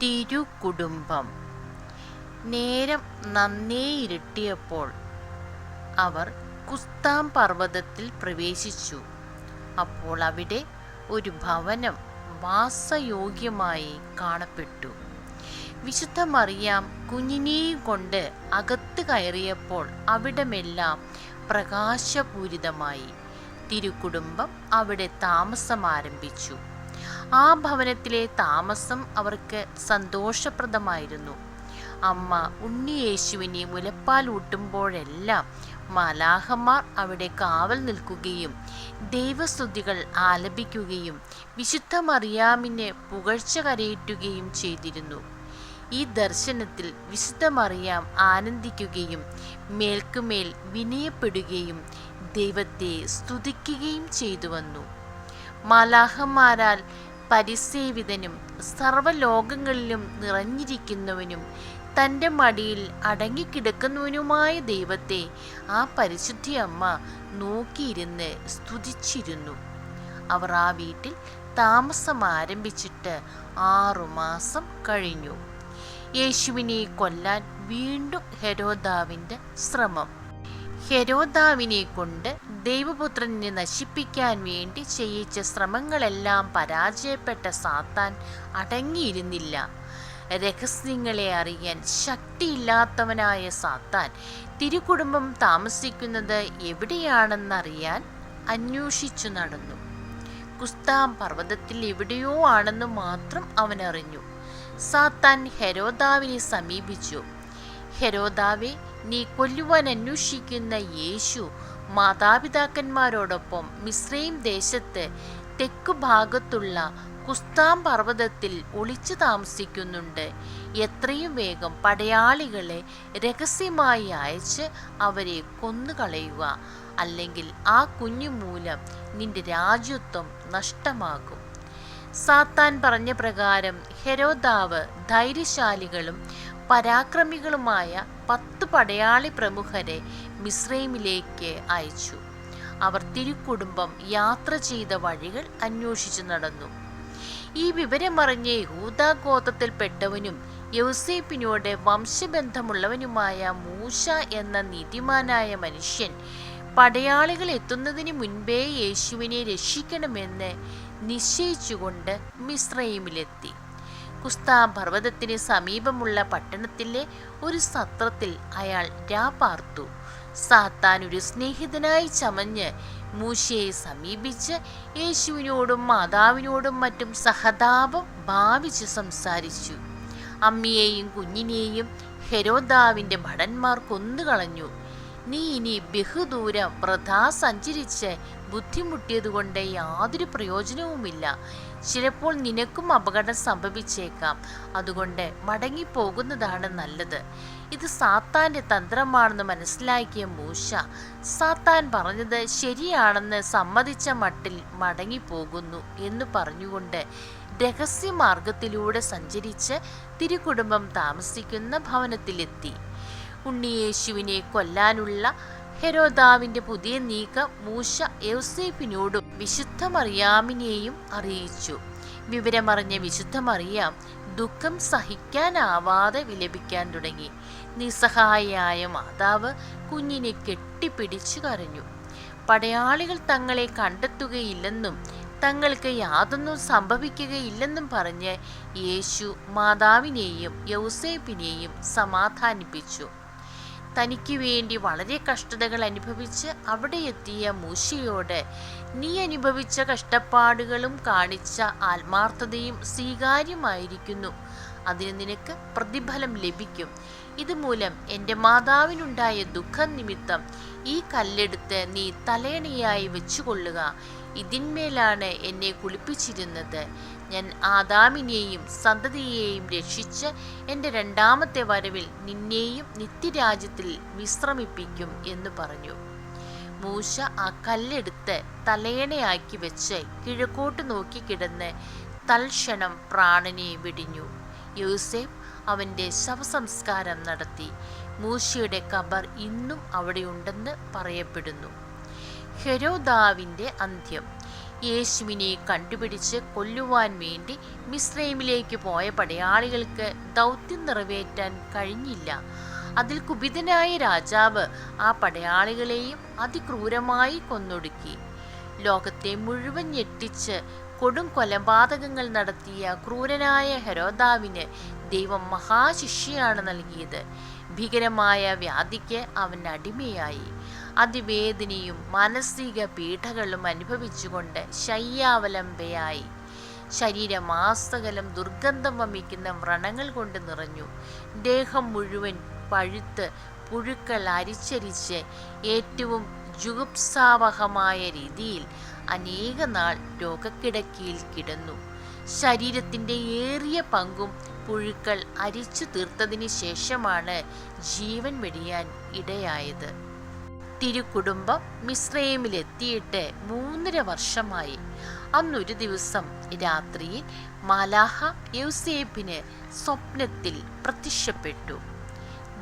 തിരുകുടുംബം. നേരം നന്നേ ഇരുട്ടിയപ്പോൾ അവർ കുസ്താം പർവ്വതത്തിൽ പ്രവേശിച്ചു. അപ്പോൾ അവിടെ ഒരു ഭവനം വാസയോഗ്യമായി കാണപ്പെട്ടു. വിശുദ്ധ മറിയാം കുഞ്ഞിനെയും കൊണ്ട് അകത്ത് കയറിയപ്പോൾ അവിടമെല്ലാം പ്രകാശപൂരിതമായി. തിരുകുടുംബം അവിടെ താമസം ആരംഭിച്ചു. ആ ഭവനത്തിലെ താമസം അവർക്ക് സന്തോഷപ്രദമായിരുന്നു. അമ്മ ഉണ്ണിയേശുവിനെ മുലപ്പാൽ ഊട്ടുമ്പോഴെല്ലാം മാലാഖമാർ അവിടെ കാവൽ നിൽക്കുകയും ദൈവസ്തുതികൾ ആലപിക്കുകയും വിശുദ്ധ മറിയാമിനെ പുകഴ്ച കരയേറ്റുകയും ചെയ്തിരുന്നു. ഈ ദർശനത്തിൽ വിശുദ്ധ മറിയാം ആനന്ദിക്കുകയും മേൽക്കുമേൽ വിനയപ്പെടുകയും ദൈവത്തെ സ്തുതിക്കുകയും ചെയ്തു വന്നു. മാലാഖമാരാൽ പരിസേവിതനും സർവ്വലോകങ്ങളിലും നിറഞ്ഞിരിക്കുന്നവനും തൻ്റെ മടിയിൽ അടങ്ങിക്കിടക്കുന്നവനുമായ ദൈവത്തെ ആ പരിശുദ്ധി അമ്മ നോക്കിയിരുന്ന് സ്തുതിച്ചിരുന്നു. അവർ ആ വീട്ടിൽ താമസം ആരംഭിച്ചിട്ട് 6 മാസം കഴിഞ്ഞു. യേശുവിനെ കൊല്ലാൻ വീണ്ടും ഹെരോദാവിൻ്റെ ശ്രമം. ഹെരോദാവിനെ കൊണ്ട് ദൈവപുത്രനെ നശിപ്പിക്കാൻ വേണ്ടി ചെയ്യിച്ച ശ്രമങ്ങളെല്ലാം പരാജയപ്പെട്ട സാത്താൻ അടങ്ങിയിരുന്നില്ല. രഹസ്യങ്ങളെ അറിയാൻ ശക്തിയില്ലാത്തവനായ സാത്താൻ തിരുകുടുംബം താമസിക്കുന്നത് എവിടെയാണെന്നറിയാൻ അന്വേഷിച്ചു നടന്നു. കുസ്താം പർവ്വതത്തിൽ എവിടെയോ ആണെന്ന് മാത്രം അവൻ അറിഞ്ഞു. സാത്താൻ ഹെരോദാവിനെ സമീപിച്ചു. ഹെരോദാവെ, നീ കൊല്ലുവാൻ അന്വേഷിക്കുന്ന യേശു മാതാപിതാക്കന്മാരോടൊപ്പം മിസ്രയീം ദേശത്ത് തെക്കുഭാഗത്തുള്ള കുസ്താം പർവ്വതത്തിൽ ഒളിച്ചു താമസിക്കുന്നുണ്ട്. എത്രയും വേഗം പടയാളികളെ രഹസ്യമായി അയച്ച് അവരെ കൊന്നുകളയുക, അല്ലെങ്കിൽ ആ കുഞ്ഞു മൂലം നിന്റെ രാജ്യത്വം നഷ്ടമാകും. സാത്താൻ പറഞ്ഞ പ്രകാരം ഹെരോദാവ് ധൈര്യശാലികളും പരാക്രമികളുമായ 10 പടയാളി പ്രമുഖരെ മിസ്രൈമിലേക്ക് അയച്ചു. അവർ തിരുക്കുടുംബം യാത്ര ചെയ്ത വഴികൾ അന്വേഷിച്ചു നടന്നു. ഈ വിവരമറിഞ്ഞ് യഹൂദാ ഗോത്രത്തിൽപ്പെട്ടവനും യൗസേപ്പിനോട് വംശബന്ധമുള്ളവനുമായ മൂശ എന്ന നീതിമാനായ മനുഷ്യൻ പടയാളികൾ എത്തുന്നതിന് മുൻപേ യേശുവിനെ രക്ഷിക്കണമെന്ന് നിശ്ചയിച്ചുകൊണ്ട് മിസ്രയീമിലെത്തി. കുസ്താം പർവ്വതത്തിന് സമീപമുള്ള പട്ടണത്തിലെ ഒരു സത്രത്തിൽ അയാൾ രാപാർത്തു. സാത്താൻ ഒരു സ്നേഹിതനായി ചമഞ്ഞ് മൂശയെ സമീപിച്ച് യേശുവിനോടും മാതാവിനോടും മറ്റും സഹതാപം ഭാവിച്ച് സംസാരിച്ചു. അമ്മയെയും കുഞ്ഞിനെയും ഹെരോദാവിൻ്റെ ഭടന്മാർ കൊന്നുകളഞ്ഞു. നീ ഇനി ബഹുദൂരം വൃഥാ സഞ്ചരിച്ച് ബുദ്ധിമുട്ടിയതുകൊണ്ട് യാതൊരു പ്രയോജനവുമില്ല. ചിലപ്പോൾ നിനക്കും അപകടം സംഭവിച്ചേക്കാം. അതുകൊണ്ട് മടങ്ങിപ്പോകുന്നതാണ് നല്ലത്. ഇത് സാത്താൻ്റെ തന്ത്രമാണെന്ന് മനസ്സിലാക്കിയ മൂശ സാത്താൻ പറഞ്ഞത് ശരിയാണെന്ന് സമ്മതിച്ച മട്ടിൽ മടങ്ങിപ്പോകുന്നു എന്ന് പറഞ്ഞുകൊണ്ട് രഹസ്യമാർഗത്തിലൂടെ സഞ്ചരിച്ച് തിരുകുടുംബം താമസിക്കുന്ന ഭവനത്തിലെത്തി. ഉണ്ണിയേശുവിനെ കൊല്ലാനുള്ള ഹെരോദാവിൻ്റെ പുതിയ നീക്കം മൂശ യൗസേപ്പിനോടും വിശുദ്ധ മറിയാമിനെയും അറിയിച്ചു. വിവരമറിഞ്ഞ വിശുദ്ധ മറിയാം ദുഃഖം സഹിക്കാനാവാതെ വിലപിക്കാൻ തുടങ്ങി. നിസ്സഹായയായ മാതാവ് കുഞ്ഞിനെ കെട്ടിപ്പിടിച്ചു കരഞ്ഞു. പടയാളികൾ തങ്ങളെ കണ്ടെത്തുകയില്ലെന്നും തങ്ങൾക്ക് യാതൊന്നും സംഭവിക്കുകയില്ലെന്നും പറഞ്ഞ് യേശു മാതാവിനെയും യൗസേപ്പിനെയും സമാധാനിപ്പിച്ചു. തനിക്ക് വേണ്ടി വളരെ കഷ്ടതകൾ അനുഭവിച്ച് അവിടെ എത്തിയ മൂശയോട് നീ അനുഭവിച്ച കഷ്ടപ്പാടുകളും കാണിച്ച ആത്മാർത്ഥതയും സ്വീകാര്യമായിരിക്കുന്നു. അതിന് നിനക്ക് പ്രതിഫലം ലഭിക്കും. ഇതുമൂലം എൻ്റെ മാതാവിനുണ്ടായ ദുഃഖം നിമിത്തം ഈ കല്ലെടുത്ത് നീ തലയണയായി വെച്ചുകൊള്ളുക. ഇതിന്മേലാണ് എന്നെ കുളിപ്പിച്ചിരുന്നത്. ഞാൻ ആദാമിനെയും സന്തതിയെയും രക്ഷിച്ച് എൻ്റെ 2ാമത്തെ വരവിൽ നിന്നെയും നിത്യരാജ്യത്തിൽ വിശ്രമിപ്പിക്കും എന്ന് പറഞ്ഞു. മൂശ ആ കല്ലെടുത്ത് തലയണയാക്കി വെച്ച് കിഴക്കോട്ട് നോക്കി കിടന്ന് തൽക്ഷണം പ്രാണനെ വെടിഞ്ഞു. യോസേഫ് അവൻ്റെ ശവസംസ്കാരം നടത്തി. മൂശയുടെ ഖബർ ഇന്നും അവിടെയുണ്ടെന്ന് പറയപ്പെടുന്നു. ഹെരോദാവിൻ്റെ അന്ത്യം. യേശുവിനെ കണ്ടുപിടിച്ച് കൊല്ലുവാൻ വേണ്ടി മിസ്രൈമിലേക്ക് പോയ പടയാളികൾക്ക് ദൗത്യം നിറവേറ്റാൻ കഴിഞ്ഞില്ല. അതിൽ കുപിതനായ രാജാവ് ആ പടയാളികളെയും അതിക്രൂരമായി കൊന്നൊടുക്കി. ലോകത്തെ മുഴുവൻ ഞെട്ടിച്ച് കൊടും കൊലപാതകങ്ങൾ നടത്തിയ ക്രൂരനായ ഹെരോദാവിന് ദൈവം മഹാശിക്ഷയാണ് നൽകിയത്. ഭീകരമായ വ്യാധിക്ക് അവൻ അടിമയായി അതിവേദനയും മാനസിക പീഡകളും അനുഭവിച്ചുകൊണ്ട് ശയ്യാവലംബയായി. ശരീരമാസകലം ദുർഗന്ധം വമിക്കുന്ന വ്രണങ്ങൾ കൊണ്ട് നിറഞ്ഞു. ദേഹം മുഴുവൻ പഴുത്ത് പുഴുക്കൾ അരിച്ചരിച്ച് ഏറ്റവും ജുഗുപ്സാവഹമായ രീതിയിൽ അനേക നാൾ രോഗക്കിടക്കയിൽ കിടന്നു. ശരീരത്തിൻ്റെ ഏറിയ പങ്കും പുഴുക്കൾ അരിച്ചു തീർത്തതിന് ശേഷമാണ് ജീവൻ വെടിയാൻ ഇടയായത്. തിരുക്കുടുംബം മിസ്രൈമിലെത്തിയിട്ട് 3.5 വർഷമായി. അന്നൊരു ദിവസം രാത്രിയിൽ മാലാഹ യൗസേപ്പിന് സ്വപ്നത്തിൽ പ്രത്യക്ഷപ്പെട്ടു.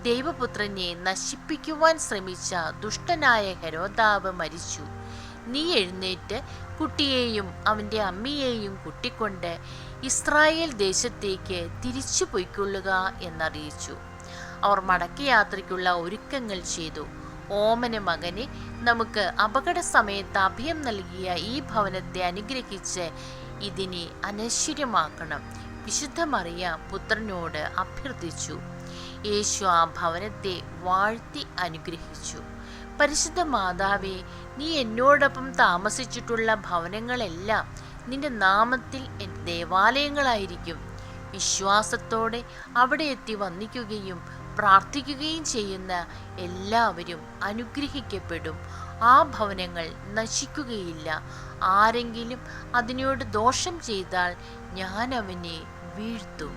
ദൈവപുത്രനെ നശിപ്പിക്കുവാൻ ശ്രമിച്ച ദുഷ്ടനായ ഹെരോദാവ് മരിച്ചു. നീ എഴുന്നേറ്റ് കുട്ടിയെയും അവൻ്റെ അമ്മയെയും കൂട്ടിക്കൊണ്ട് ഇസ്രായേൽ ദേശത്തേക്ക് തിരിച്ചു പൊയ്ക്കൊള്ളുക എന്നറിയിച്ചു. അവർ മടക്കയാത്രയ്ക്കുള്ള ഒരുക്കങ്ങൾ ചെയ്തു. ഓമന മകനെ, നമുക്ക് അപകട സമയത്ത് അഭയം നൽകിയ ഈ ഭവനത്തെ അനുഗ്രഹിച്ച് ഇതിനെ അനശ്വരമാക്കണം, വിശുദ്ധ മറിയ പുത്രനോട് അഭ്യർത്ഥിച്ചു. യേശു ആ ഭവനത്തെ വാഴ്ത്തി അനുഗ്രഹിച്ചു. പരിശുദ്ധ മാതാവേ, നീ എന്നോടൊപ്പം താമസിച്ചിട്ടുള്ള ഭവനങ്ങളെല്ലാം നിന്റെ നാമത്തിൽ ദേവാലയങ്ങളായിരിക്കും. വിശ്വാസത്തോടെ അവിടെ എത്തി വന്ദിക്കുകയും പ്രാർത്ഥിക്കുകയും ചെയ്യുന്ന എല്ലാവരും അനുഗ്രഹിക്കപ്പെടും. ആ ഭവനങ്ങൾ നശിക്കുകയില്ല. ആരെങ്കിലും അതിനോട് ദോഷം ചെയ്താൽ ഞാൻ അവനെ വീഴ്ത്തും.